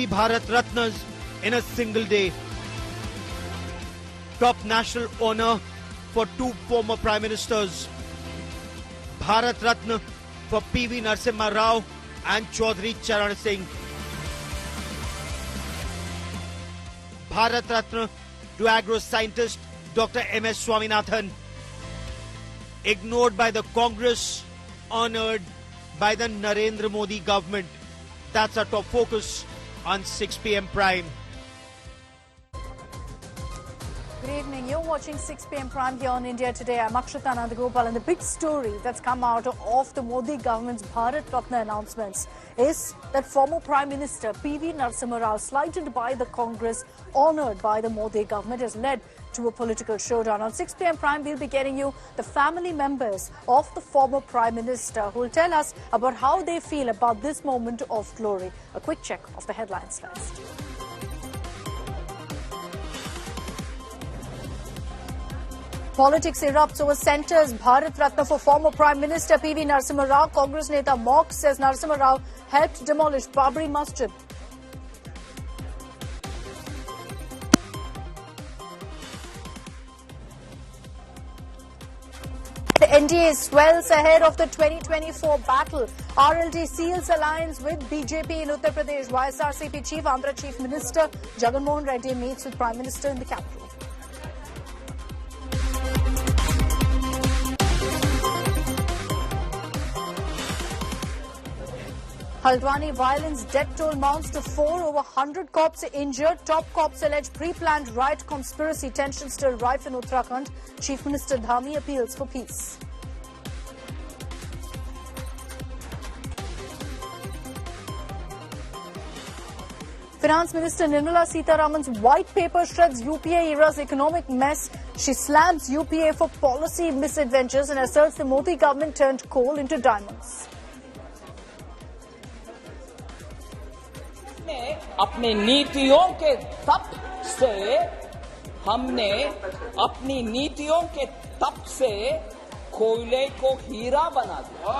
Three Bharat Ratnas in a single day. Top national honor for two former Prime Ministers. Bharat Ratna for PV Narasimha Rao and Chaudhry Charan Singh. Bharat Ratna to agro-scientist Dr. M.S. Swaminathan. Ignored by the Congress, honoured by the Narendra Modi government. That's our top focus on 6 p.m. Prime. Good evening. You're watching 6 p.m. Prime here on India Today. I'm Akshita Nandagopal, and the big story that's come out of the Modi government's Bharat Ratna announcements is that former Prime Minister PV Narasimha Rao, slighted by the Congress, honoured by the Modi government, has led to a political showdown. On 6 p.m. Prime, we'll be getting you the family members of the former Prime Minister who will tell us about how they feel about this moment of glory. A quick check of the headlines first. Politics erupts over centre's Bharat Ratna for former Prime Minister PV Narasimha Rao. Congress Neta mocks, says Narasimha Rao helped demolish Babri Masjid. The NDA swells ahead of the 2024 battle. RLD seals alliance with BJP in Uttar Pradesh. YSRCP Chief Andhra Chief Minister Jagan Mohan Reddy meets with Prime Minister in the capital. Haldwani violence death toll mounts to 4, over 100 cops injured. Top cops allege pre-planned riot conspiracy. Tension still rife in Uttarakhand. Chief Minister Dhami appeals for peace. Finance Minister Nirmala Sitharaman's white paper shreds UPA era's economic mess. She slams UPA for policy misadventures and asserts the Modi government turned coal into diamonds. अपनी नीतियों के तप से हमने अपनी नीतियों के तप से कोयले को हीरा बना दिया.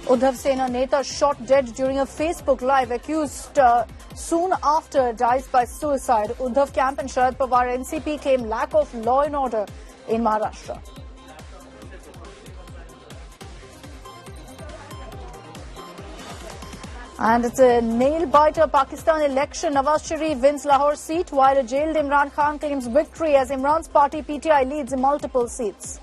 Uddhav Sena Neta shot dead during a Facebook live, accused soon after dies by suicide. Uddhav camp and Sharad Pawar NCP claim lack of law and order in Maharashtra. And it's a nail-biter Pakistan election. Nawaz Sharif wins Lahore seat, while a jailed Imran Khan claims victory as Imran's party PTI leads in multiple seats.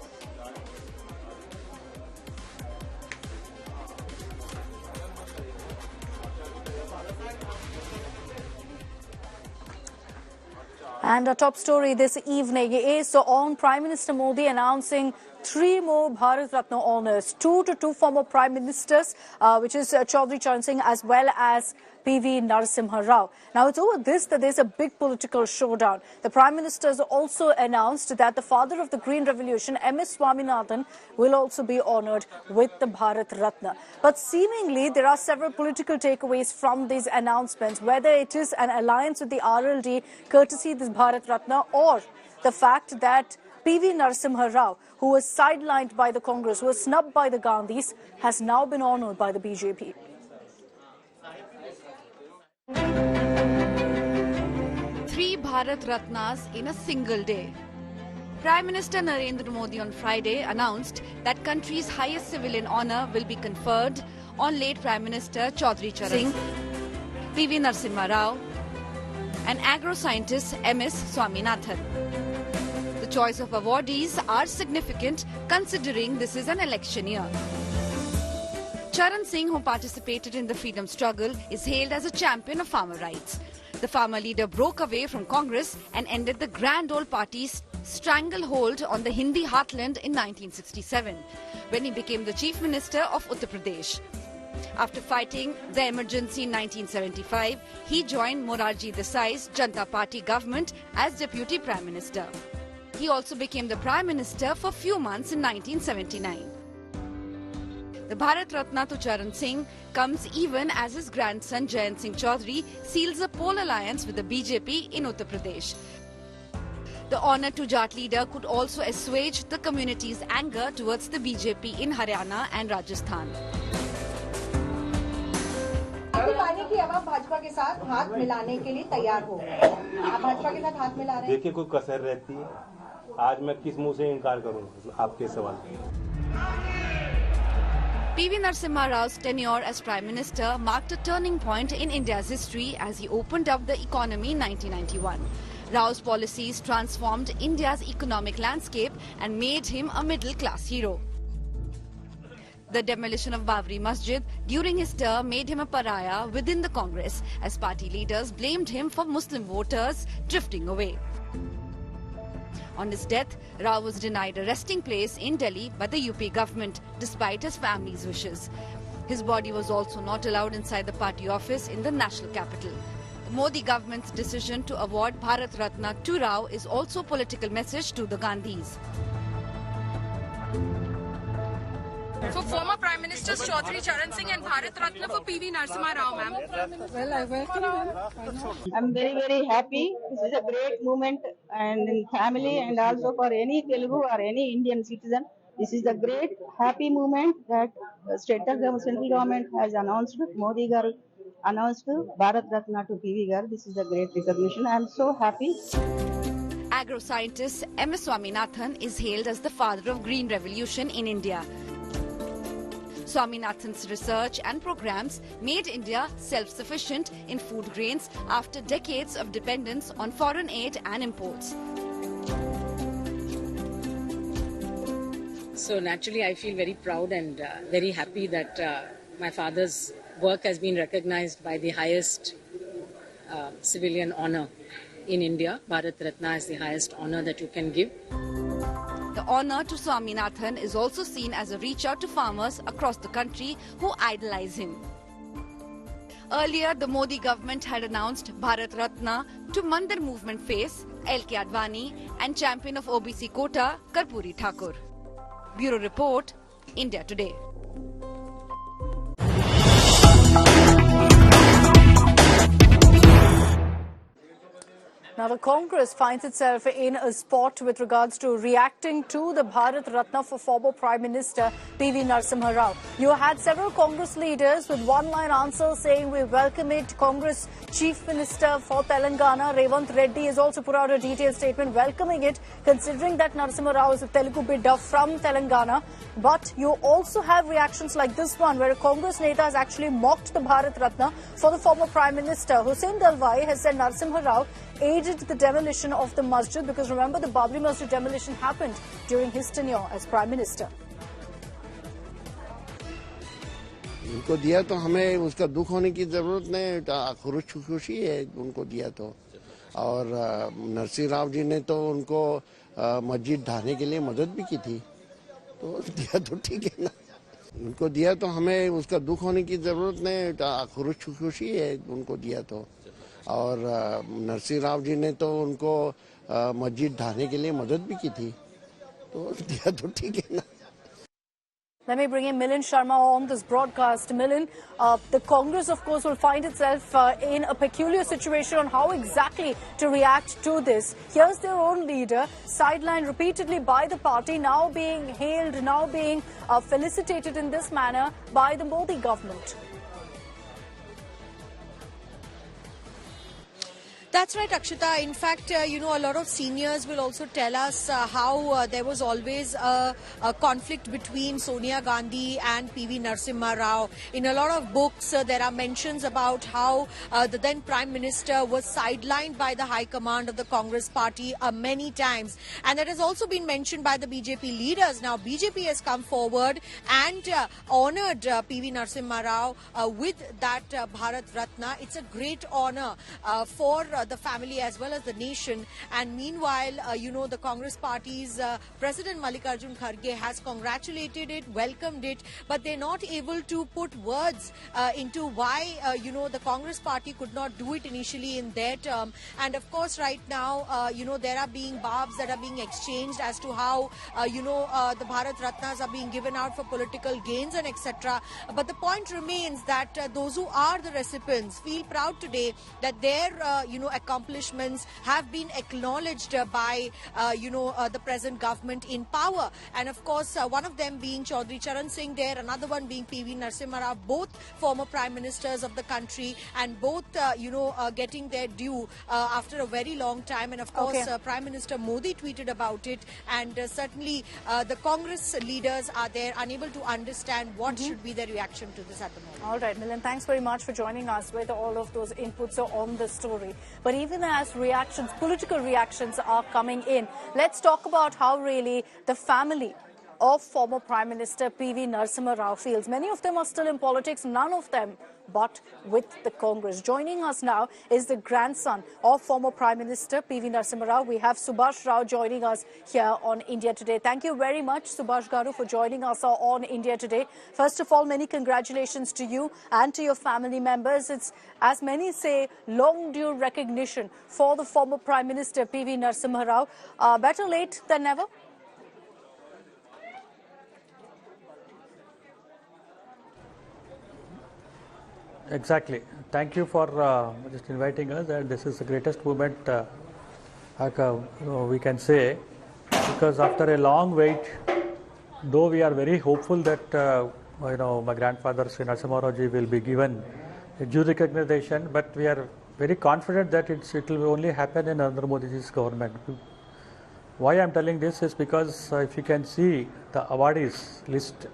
And our top story this evening is on Prime Minister Modi announcing 3 more Bharat Ratna honours, 2 to 2 former Prime Ministers, which is Chaudhry Charan Singh as well as PV Narasimha Rao. Now, it's over this that there's a big political showdown. The Prime Minister has also announced that the father of the Green Revolution, M.S. Swaminathan, will also be honoured with the Bharat Ratna. But seemingly, there are several political takeaways from these announcements, whether it is an alliance with the RLD, courtesy this Bharat Ratna, or the fact that PV Narasimha Rao, who was sidelined by the Congress, who was snubbed by the Gandhis, has now been honoured by the BJP. Three Bharat Ratnas in a single day. Prime Minister Narendra Modi on Friday announced that country's highest civilian honour will be conferred on late Prime Minister Chaudhry Charan Singh, PV Narasimha Rao and agro-scientist M.S. Swaminathan. The choice of awardees are significant considering this is an election year. Charan Singh, who participated in the freedom struggle, is hailed as a champion of farmer rights. The farmer leader broke away from Congress and ended the Grand Old Party's stranglehold on the Hindi heartland in 1967, when he became the Chief Minister of Uttar Pradesh. After fighting the emergency in 1975, he joined Morarji Desai's Janata Party government as Deputy Prime Minister. He also became the Prime Minister for a few months in 1979. The Bharat Ratna to Charan Singh comes even as his grandson Jayant Singh Chaudhary seals a poll alliance with the BJP in Uttar Pradesh. The honour to Jat leader could also assuage the community's anger towards the BJP in Haryana and Rajasthan. Rahul Gandhi की अब आप भाजपा के साथ हाथ मिलाने के लिए तैयार हो गए, आप भाजपा के साथ हाथ मिला रहे हैं? देखिए, कोई कसर रहती है, आज मैं किस मुंह से इनकार करूं आपके सवाल पे। PV Narasimha Rao's tenure as Prime Minister marked a turning point in India's history as he opened up the economy in 1991. Rao's policies transformed India's economic landscape and made him a middle-class hero. The demolition of Babri Masjid during his term made him a pariah within the Congress, as party leaders blamed him for Muslim voters drifting away. On his death, Rao was denied a resting place in Delhi by the UP government, despite his family's wishes. His body was also not allowed inside the party office in the national capital. The Modi government's decision to award Bharat Ratna to Rao is also a political message to the Gandhis. For former Prime Ministers Chaudhary Charan Singh and Bharat Ratna for PV Narasimha Rao, ma'am. Well, I welcome them. I'm very, very happy. This is a great moment and in family and also for any Telugu or any Indian citizen. This is a great, happy moment that central government has announced, Modi garu announced Bharat Ratna to PV garu. This is a great recognition. I am so happy. Agro-scientist M.S. Swaminathan is hailed as the father of Green Revolution in India. Swaminathan's research and programs made India self-sufficient in food grains after decades of dependence on foreign aid and imports. So naturally I feel very proud and very happy that my father's work has been recognized by the highest civilian honor in India. Bharat Ratna is the highest honor that you can give. The honour to Swaminathan is also seen as a reach out to farmers across the country who idolize him. Earlier, the Modi government had announced Bharat Ratna to Mandir movement face L.K. Advani and champion of OBC quota Karpuri Thakur. Bureau Report, India Today. Now, the Congress finds itself in a spot with regards to reacting to the Bharat Ratna for former Prime Minister PV Narasimha Rao. You had several Congress leaders with one-line answers saying we welcome it. Congress Chief Minister for Telangana, Revanth Reddy, has also put out a detailed statement welcoming it, considering that Narasimha Rao is a Telugu bidder from Telangana. But you also have reactions like this one, where a Congress Neta has actually mocked the Bharat Ratna for the former Prime Minister. Hussain Dalwai has said Narasimha Rao aided the demolition of the masjid, because remember, the Babri Masjid demolition happened during his tenure as Prime Minister. उनको दिया तो हमें उसका दुख होने की जरूरत नहीं, खुशी है उनको दिया तो। और नरसिंह राव जी ने तो उनको मस्जिद ढाने के लिए मदद भी की थी, तो दिया तो ठीक है ना। उनको दिया तो हमें उसका दुख होने की जरूरत नहीं, खुशी है उनको दिया तो। और नरसिंह राव जी ने तो उनको मस्जिद ढाने के लिए मदद भी की थी, तो दिया तो ठीक है ना। Let me bring in Milind Sharma on this broadcast. Milind, the Congress, of course, will find itself in a peculiar situation on how exactly to react to this. Here's their own leader, sidelined repeatedly by the party, now being hailed, now being felicitated in this manner by the Modi government. That's right, Akshita. In fact, a lot of seniors will also tell us how there was always a conflict between Sonia Gandhi and PV Narasimha Rao. In a lot of books, there are mentions about how the then Prime Minister was sidelined by the High Command of the Congress Party many times. And that has also been mentioned by the BJP leaders. Now, BJP has come forward and honoured PV Narasimha Rao with that Bharat Ratna. It's a great honour for the family as well as the nation. And meanwhile, the Congress Party's President Mallikarjun Kharge has congratulated it, welcomed it, but they're not able to put words into why, the Congress Party could not do it initially in their term. And of course, right now, there are being barbs that are being exchanged as to how, the Bharat Ratnas are being given out for political gains and etc. But the point remains that those who are the recipients feel proud today that their, accomplishments have been acknowledged by, the present government in power. And of course, one of them being Chaudhry Charan Singh there, another one being PV Narasimha Rao, both former prime ministers of the country, and both, getting their due after a very long time. And of course, Prime Minister Modi tweeted about it, and certainly the Congress leaders are there, unable to understand what should be their reaction to this at the moment. All right, Milind, thanks very much for joining us with all of those inputs on the story. But even as reactions, political reactions are coming in, let's talk about how really the family of former Prime Minister PV Narasimha Rao feels. Many of them are still in politics, none of them but with the Congress. Joining us now is the grandson of former Prime Minister PV Narasimha Rao. We have Subhash Rao joining us here on India Today. Thank you very much, Subhash Garu, for joining us on India Today. First of all, many congratulations to you and to your family members. It's, as many say, long due recognition for the former Prime Minister PV Narasimha Rao. Better late than never. Exactly. Thank you for just inviting us, and this is the greatest moment we can say, because after a long wait, though we are very hopeful that my grandfather Sri Narasimha Rao ji will be given a due recognition, but we are very confident that it will only happen in Narendra Modi ji's government. Why I am telling this is because if you can see the awardees list,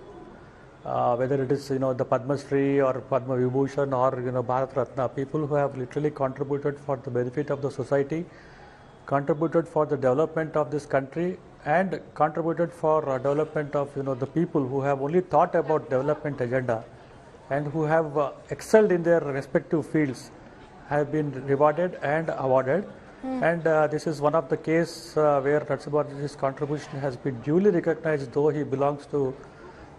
whether it is the Padma Shri or Padma Vibhushan or Bharat Ratna, people who have literally contributed for the benefit of the society, contributed for the development of this country, and contributed for development of the people who have only thought about development agenda and who have excelled in their respective fields, have been rewarded and awarded. And this is one of the cases where Narasimha's contribution has been duly recognized, though he belongs to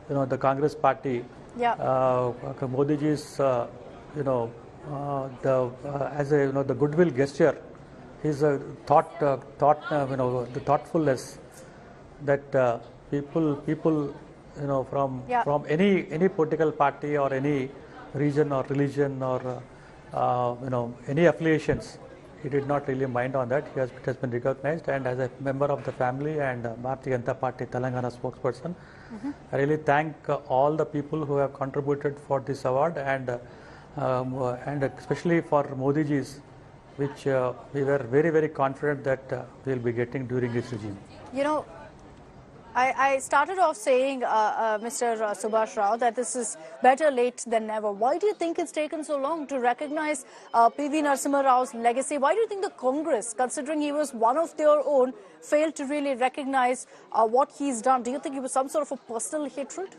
the Congress party. Modi ji's the goodwill gesture, his the thoughtfulness that people from any political party or any region or religion or any affiliations, he did not really mind on that. It has been recognized, and as a member of the family and Bharatiya Janata Party Telangana spokesperson, I really thank all the people who have contributed for this award, and especially for Modi ji's, which we were very, very confident that we will be getting during his regime. I started off saying, Mr. Subhash Rao, that this is better late than never. Why do you think it's taken so long to recognize PV Narasimha Rao's legacy? Why do you think the Congress, considering he was one of their own, failed to really recognize what he's done? Do you think it was some sort of a personal hatred?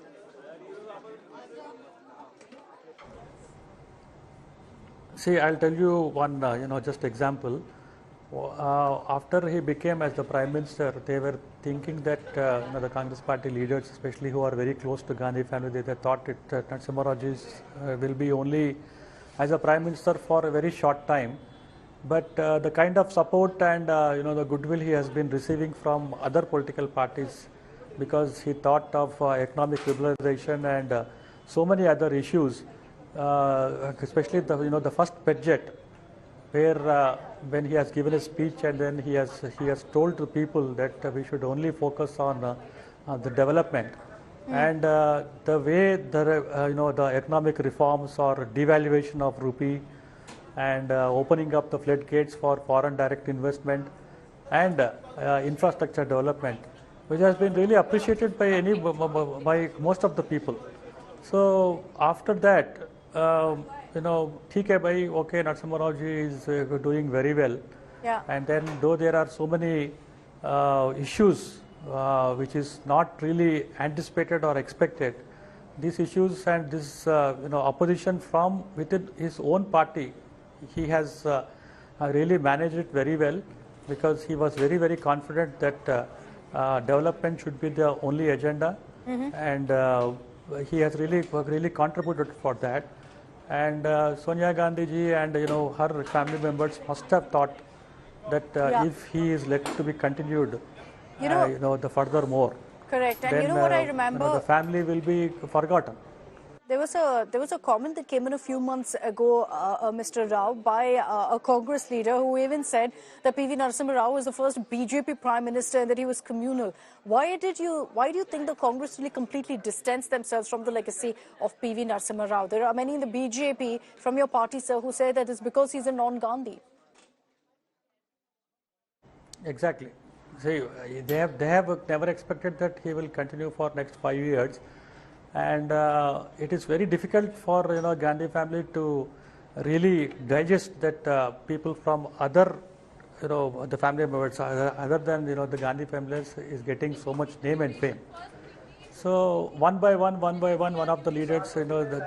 See, I'll tell you one, just example. After he became as the Prime Minister, they were thinking that the Congress party leaders, especially who are very close to Gandhi family, they thought that Narasimha Rao will be only as a Prime Minister for a very short time. But the kind of support and the goodwill he has been receiving from other political parties, because he thought of economic liberalization and so many other issues, especially the first budget, where when he has given a speech and then he has told to people that we should only focus on the development, and the way the economic reforms or devaluation of rupee and opening up the floodgates for foreign direct investment and infrastructure development, which has been really appreciated by most of the people. So after that, ठीक है भाई, okay, Narasimha Rao ji is doing very well. And then though there are so many issues which is not really anticipated or expected, these issues and this opposition from within his own party, he has really managed it very well, because he was very, very confident that development should be the only agenda, and he has really contributed for that. And Sonia Gandhi ji and her family members must have thought that if he is let to be continued, the furthermore, correct. And then, you know what I remember? The family will be forgotten. There was a comment that came in a few months ago, Mr. Rao, by a Congress leader who even said that PV Narasimha Rao was the first BJP Prime Minister and that he was communal. Why do you think the Congress really completely distanced themselves from the legacy of PV Narasimha Rao? There are many in the BJP from your party, sir, who say that it's because he's a non-Gandhi. Exactly. See, they have never expected that he will continue for next 5 years. And it is very difficult for Gandhi family to really digest that people from other the family members other than the Gandhi families is getting so much name and fame. So one by one of the leaders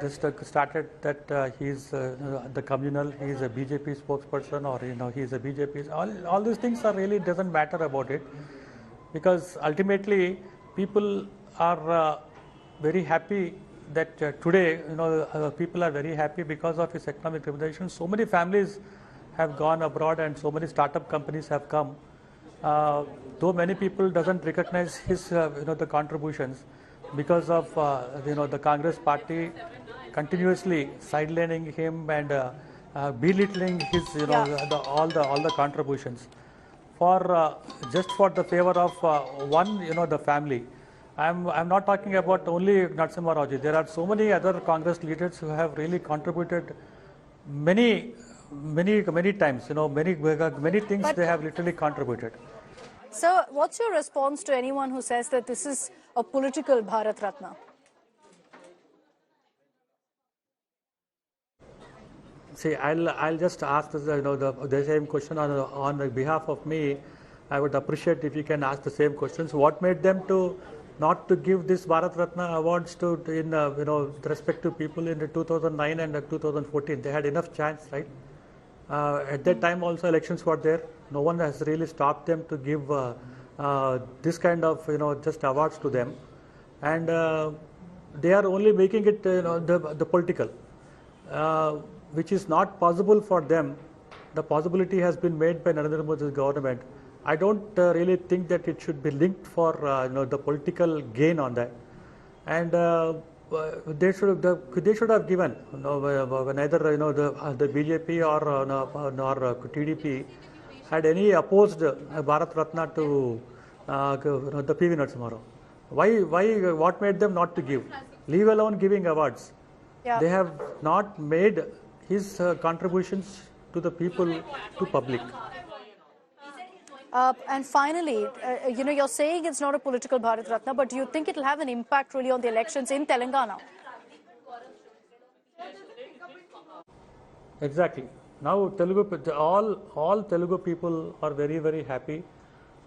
just started that he's the communal, he's a BJP spokesperson, or he's a BJP. All these things are really doesn't matter about it, because ultimately people are very happy that today, people are very happy because of his economic reputation. So many families have gone abroad and so many startup companies have come. Though many people doesn't recognize his, the contributions because of, the Congress party continuously sidelining him and belittling his, all the contributions for just for the favor of one, the family. I'm not talking about only Narasimha Rao ji. There are so many other Congress leaders who have really contributed many times. Many things they have literally contributed. Sir, what's your response to anyone who says that this is a political Bharat Ratna? See, I'll just ask the same question on behalf of me. I would appreciate if you can ask the same questions. What made them to not to give this Bharat Ratna awards to with respect to people in the 2009 and 2014? They had enough chance, right? At that time also elections were there. No one has really stopped them to give this kind of just awards to them, and they are only making it the political, which is not possible for them. The possibility has been made by Narendra Modi's government. I don't really think that it should be linked for the political gain on that, and they should have given neither the BJP or nor TDP had any opposed Bharat Ratna to the PV Narasimha Rao. Why? What made them not to give? Leave alone giving awards. Yeah. They have not made his contributions to the people, to public. And finally, you're saying it's not a political Bharat Ratna, but do you think it will have an impact really on the elections in Telangana? Exactly. Now, all Telugu people are very, very happy,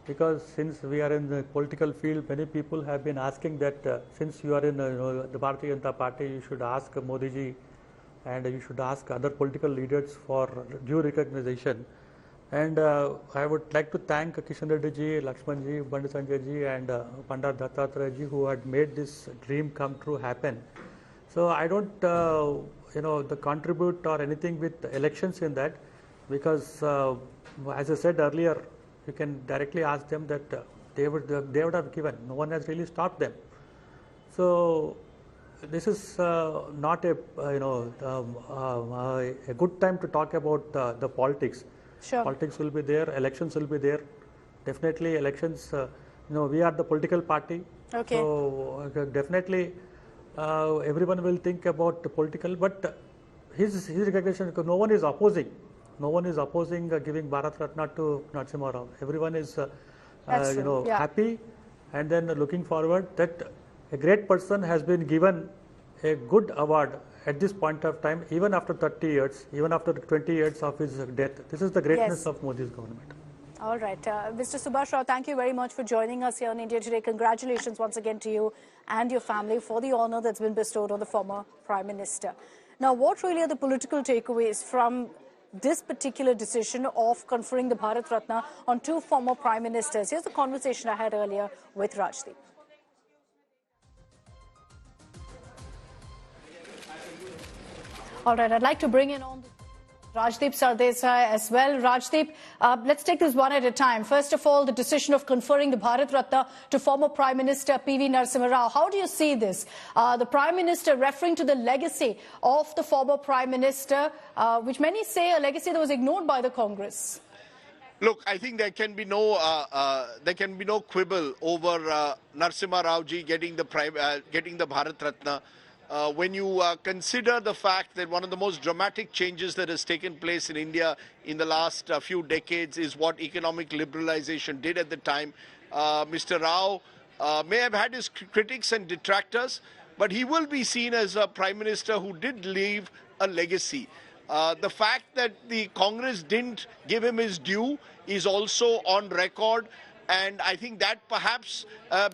because since we are in the political field, many people have been asking that since you are in the Bharatiya Janata Party, you should ask Modi ji and you should ask other political leaders for due recognition. And I would like to thank Kishan Reddy ji, Lakshman ji, Bandi Sanjay ji and Pandar Dattatreya ji, who had made this dream come true happen. So I don't contribute or anything with elections in that, because as I said earlier, you can directly ask them that they would have given. No one has really stopped them. So this is not a a good time to talk about the politics. Sure. Politics will be there, elections will be there. Definitely elections, we are the political party. Okay. So definitely everyone will think about the political, but his recognition, no one is opposing. No one is opposing giving Bharat Ratna to Narasimha Rao. Everyone is happy, and then looking forward that a great person has been given a good award at this point of time, even after 30 years, even after 20 years of his death. This is the greatness of Modi's government. All right. Mr. Subhash Rao, thank you very much for joining us here on India Today. Congratulations once again to you and your family for the honor that's been bestowed on the former Prime Minister. Now, what really are the political takeaways from this particular decision of conferring the Bharat Ratna on two former Prime Ministers? Here's the conversation I had earlier with Rajdeep. All right, I'd like to bring in on Rajdeep Sardesai as well. Rajdeep, let's take this one at a time. First of all, the decision of conferring the Bharat Ratna to former Prime Minister PV Narasimha Rao. How do you see this? The Prime Minister referring to the legacy of the former Prime Minister, which many say a legacy that was ignored by the Congress. Look, I think there can be no quibble over Narasimha Rao ji getting the Bharat Ratna. When you consider the fact that one of the most dramatic changes that has taken place in India in the last few decades is what economic liberalization did at the time. Mr. Rao may have had his critics and detractors, but he will be seen as a Prime Minister who did leave a legacy. The fact that the Congress didn't give him his due is also on record, and I think that perhaps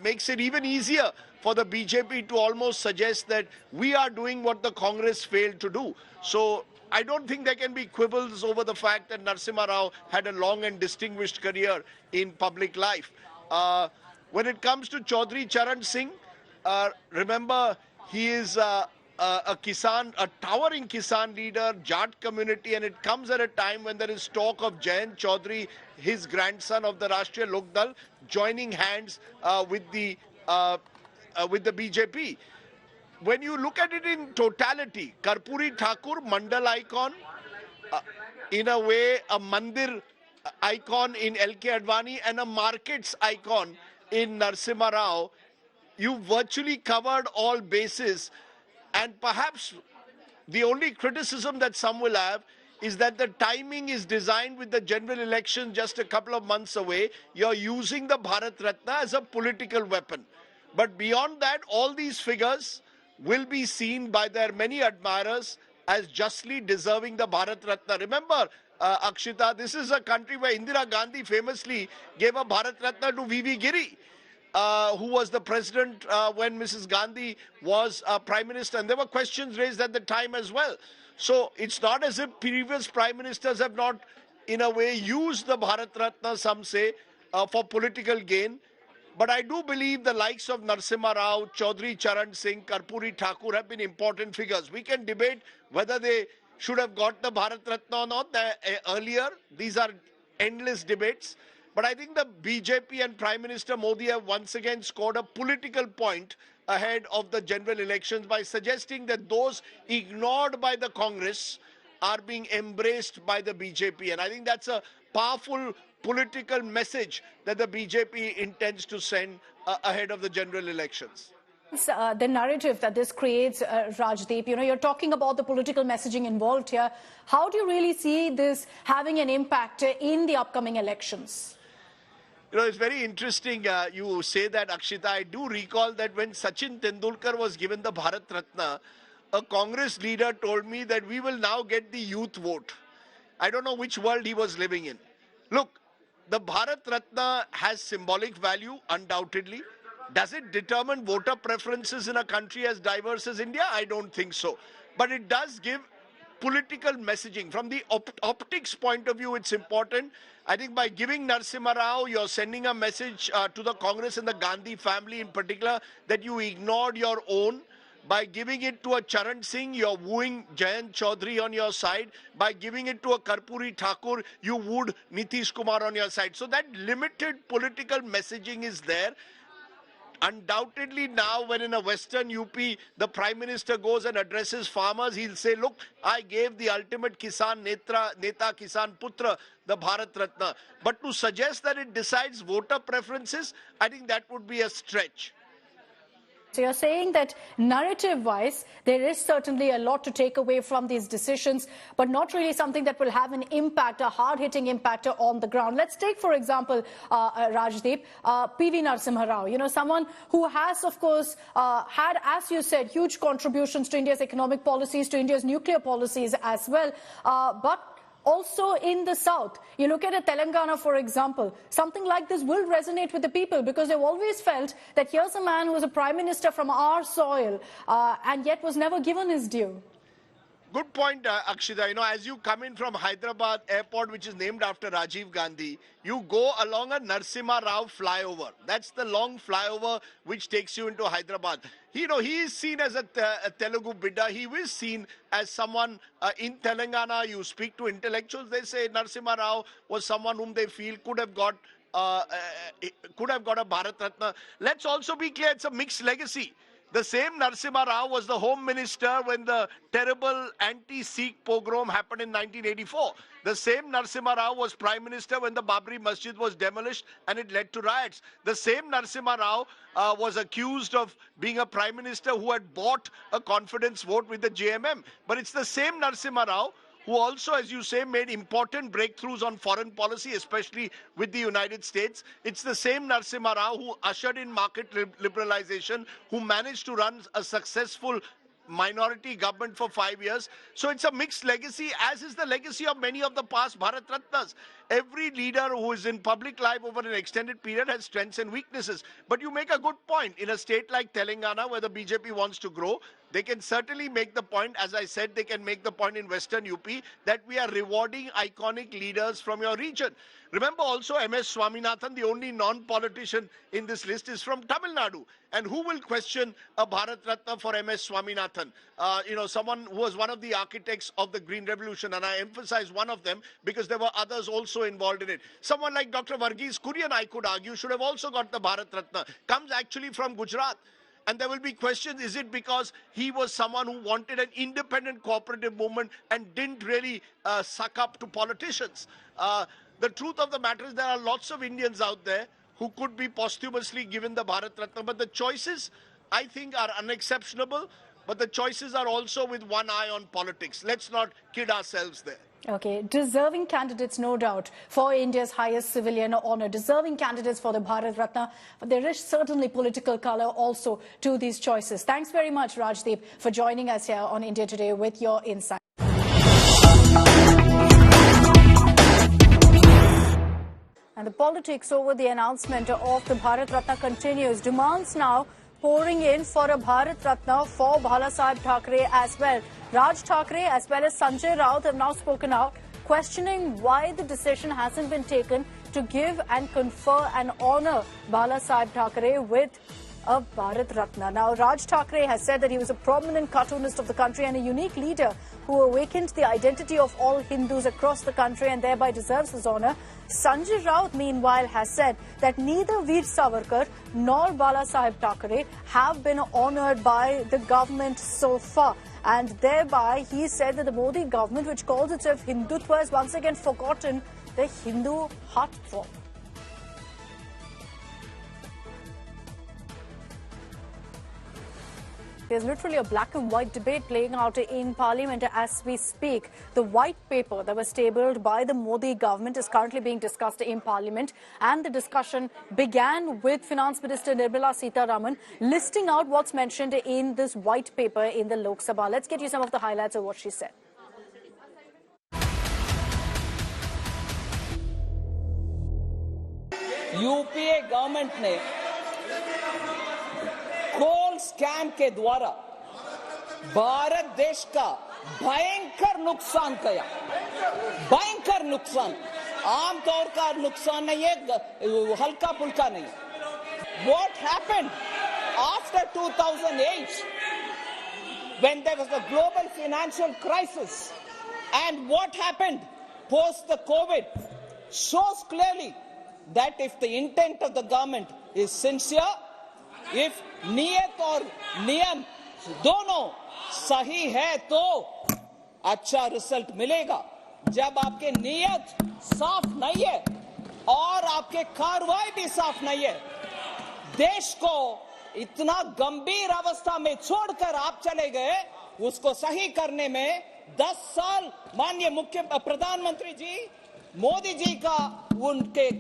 makes it even easier for the BJP to almost suggest that we are doing what the Congress failed to do. So I don't think there can be quibbles over the fact that Narasimha Rao had a long and distinguished career in public life. When it comes to Chaudhry Charan Singh, remember he is a towering Kisan leader, Jat community, and it comes at a time when there is talk of Jayant Chaudhary, his grandson of the Rashtriya Lok Dal, joining hands with the BJP. When you look at it in totality, Karpuri Thakur, Mandal icon, in a way a Mandir icon in LK Advani, and a markets icon in Narasimha Rao, you virtually covered all bases. And perhaps the only criticism that some will have is that the timing is designed with the general election just a couple of months away. You're using the Bharat Ratna as a political weapon. But beyond that, all these figures will be seen by their many admirers as justly deserving the Bharat Ratna. Remember, Akshita, this is a country where Indira Gandhi famously gave a Bharat Ratna to V.V. Giri, who was the president when Mrs. Gandhi was Prime Minister. And there were questions raised at the time as well. So it's not as if previous Prime Ministers have not, in a way, used the Bharat Ratna, some say, for political gain. But I do believe the likes of Narasimha Rao, Chaudhry Charan Singh, Karpuri Thakur have been important figures. We can debate whether they should have got the Bharat Ratna or not earlier. These are endless debates. But I think the BJP and Prime Minister Modi have once again scored a political point ahead of the general elections by suggesting that those ignored by the Congress are being embraced by the BJP. And I think that's a powerful political message that the BJP intends to send ahead of the general elections. The narrative that this creates, Rajdeep, you're talking about the political messaging involved here. How do you really see this having an impact in the upcoming elections? It's very interesting you say that, Akshita. I do recall that when Sachin Tendulkar was given the Bharat Ratna, a Congress leader told me that we will now get the youth vote. I don't know which world he was living in. Look, the Bharat Ratna has symbolic value, undoubtedly. Does it determine voter preferences in a country as diverse as India? I don't think so. But it does give political messaging. From the optics point of view, it's important. I think by giving Narasimha Rao, you're sending a message to the Congress and the Gandhi family in particular that you ignored your own. By giving it to a Charan Singh, you're wooing Jayant Chaudhary on your side. By giving it to a Karpuri Thakur, you wooed Nitish Kumar on your side. So that limited political messaging is there. Undoubtedly now, when in a Western UP, the Prime Minister goes and addresses farmers, he'll say, look, I gave the ultimate Kisan Neta, Kisan Putra, the Bharat Ratna. But to suggest that it decides voter preferences, I think that would be a stretch. So you're saying that narrative-wise, there is certainly a lot to take away from these decisions, but not really something that will have an impact, a hard-hitting impact on the ground. Let's take, for example, Rajdeep, PV Narasimha Rao, someone who has, of course, had, as you said, huge contributions to India's economic policies, to India's nuclear policies as well, but also in the south. You look at Telangana, for example, something like this will resonate with the people because they've always felt that here's a man who was a prime minister from our soil and yet was never given his due. Good point, Akshita. You know, as you come in from Hyderabad airport, which is named after Rajiv Gandhi, you go along a Narasimha Rao flyover. That's the long flyover which takes you into Hyderabad. He is seen as a Telugu bidda. He is seen as someone in Telangana. You speak to intellectuals, they say Narasimha Rao was someone whom they feel could have got a Bharat Ratna. Let's also be clear, it's a mixed legacy. The same Narasimha Rao was the Home Minister when the terrible anti-Sikh pogrom happened in 1984. The same Narasimha Rao was Prime Minister when the Babri Masjid was demolished and it led to riots. The same Narasimha Rao was accused of being a Prime Minister who had bought a confidence vote with the JMM. But it's the same Narasimha Rao who also, as you say, made important breakthroughs on foreign policy, especially with the United States. It's the same Narasimha Rao who ushered in market liberalization, who managed to run a successful minority government for 5 years. So it's a mixed legacy, as is the legacy of many of the past Bharat Ratnas. Every leader who is in public life over an extended period has strengths and weaknesses. But you make a good point. In a state like Telangana, where the BJP wants to grow, they can certainly make the point, as I said, they can make the point in Western UP, that we are rewarding iconic leaders from your region. Remember also MS Swaminathan, the only non-politician in this list, is from Tamil Nadu. And who will question a Bharat Ratna for MS Swaminathan? Someone who was one of the architects of the Green Revolution, and I emphasize one of them because there were others also involved in it. Someone like Dr. Varghese Kurian, I could argue, should have also got the Bharat Ratna. Comes actually from Gujarat. And there will be questions, is it because he was someone who wanted an independent cooperative movement and didn't really suck up to politicians? The truth of the matter is there are lots of Indians out there who could be posthumously given the Bharat Ratna. But the choices, I think, are unexceptionable. But the choices are also with one eye on politics. Let's not kid ourselves there. Okay, deserving candidates, no doubt, for India's highest civilian honor, deserving candidates for the Bharat Ratna, but there is certainly political color also to these choices. Thanks very much, Rajdeep, for joining us here on India Today with your insight. And the politics over the announcement of the Bharat Ratna continues. Demands now pouring in for a Bharat Ratna for Bala Saheb Thackeray as well. Raj Thackeray as well as Sanjay Raut have now spoken out, questioning why the decision hasn't been taken to give and confer and honour Bala Saheb Thackeray with a Bharat Ratna. Now, Raj Thackeray has said that he was a prominent cartoonist of the country and a unique leader who awakened the identity of all Hindus across the country and thereby deserves his honour. Sanjay Raut, meanwhile, has said that neither Veer Savarkar nor Bala Saheb Thackeray have been honoured by the government so far. And thereby, he said that the Modi government, which calls itself Hindutva, has once again forgotten the Hindu heartthrob. There's literally a black and white debate playing out in Parliament as we speak. The white paper that was tabled by the Modi government is currently being discussed in Parliament, and the discussion began with Finance Minister Nirmala Sitharaman listing out what's mentioned in this white paper in the Lok Sabha. Let's get you some of the highlights of what she said. UPA government ने कोल scam के द्वारा भारत देश का भयंकर नुकसान किया, भयंकर नुकसान, आमतौर का नुकसान नहीं है, हल्का फुल्का नहीं. What happened after 2008 when there was a global financial crisis and what happened post the COVID shows clearly that if the intent of the government is sincere, if नियत और नियम दोनों सही है तो अच्छा रिजल्ट मिलेगा. जब आपके नियत साफ नहीं है और आपके कार्रवाई भी साफ नहीं है, देश को इतना गंभीर अवस्था में छोड़कर आप चले गए, उसको सही करने में 10 साल माननीय मुख्य प्रधानमंत्री जी मोदी जी का उनके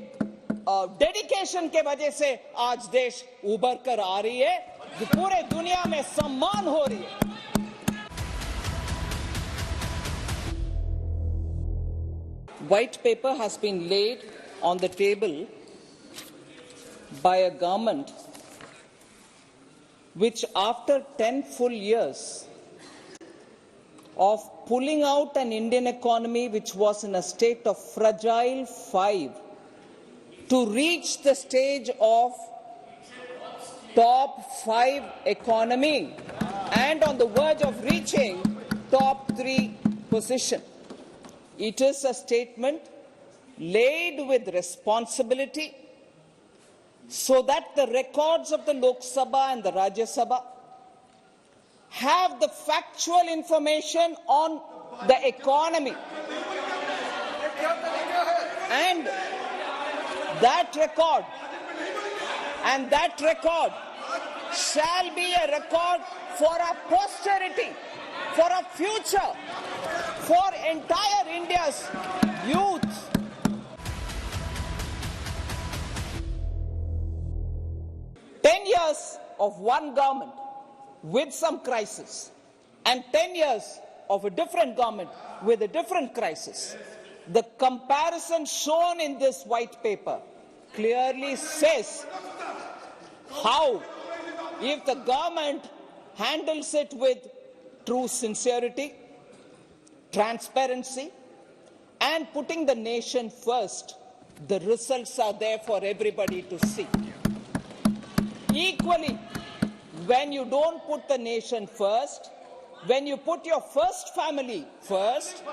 डेडिकेशन के वजह से आज देश उभर कर आ रही है, पूरे दुनिया में सम्मान हो रही है. White paper has been laid on the table by a government which after 10 full years of pulling out an Indian economy which was in a state of fragile 5 to reach the stage of top 5 economy and on the verge of reaching top 3 position. It is a statement laid with responsibility so that the records of the Lok Sabha and the Rajya Sabha have the factual information on the economy. And that record shall be a record for our posterity, for our future, for entire India's youth. Years of one government with some crisis and 10 years of a different government with a different crisis. The comparison shown in this white paper clearly says how, if the government handles it with true sincerity, transparency, and putting the nation first, the results are there for everybody to see. Equally, when you don't put the nation first, when you put your first family first,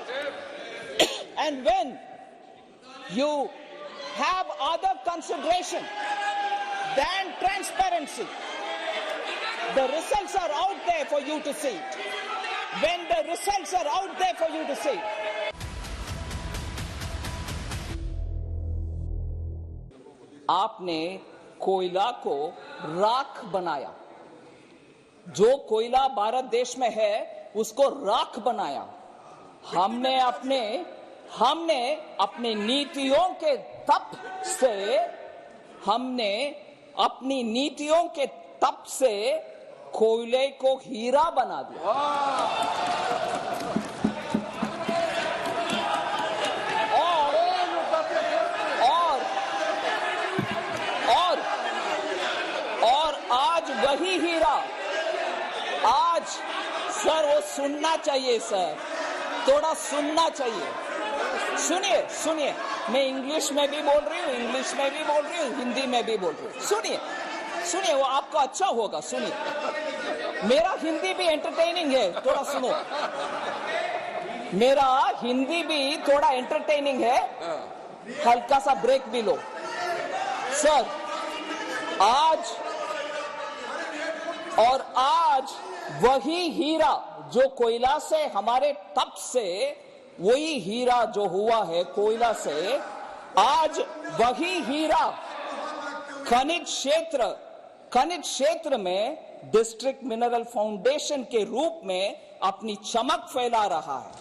and when you have other consideration than transparency, the results are out there for you to see. When the results are out there for you to see. आपने कोयला को राख बनाया, जो कोयला भारत देश में है उसको राख बनाया। हमने अपने नीतियों के तप से कोयले को हीरा बना दिया। वही हीरा आज, सर वो सुनना चाहिए सर, थोड़ा सुनना चाहिए। सुनिए, मैं इंग्लिश में भी बोल रही हूँ, हिंदी में भी बोल रही हूँ। सुनिए, वो आपको अच्छा होगा। सुनिए, मेरा हिंदी भी एंटरटेनिंग है, थोड़ा सुनो। मेरा हिंदी भी थोड़ा एंटरटेनिंग है, हल्का सा ब्रेक भी लो। सर, आज वही हीरा जो कोयला से, हमारे तप से वही हीरा जो हुआ है कोयला से, आज वही हीरा खनिज क्षेत्र में डिस्ट्रिक्ट मिनरल फाउंडेशन के रूप में अपनी चमक फैला रहा है।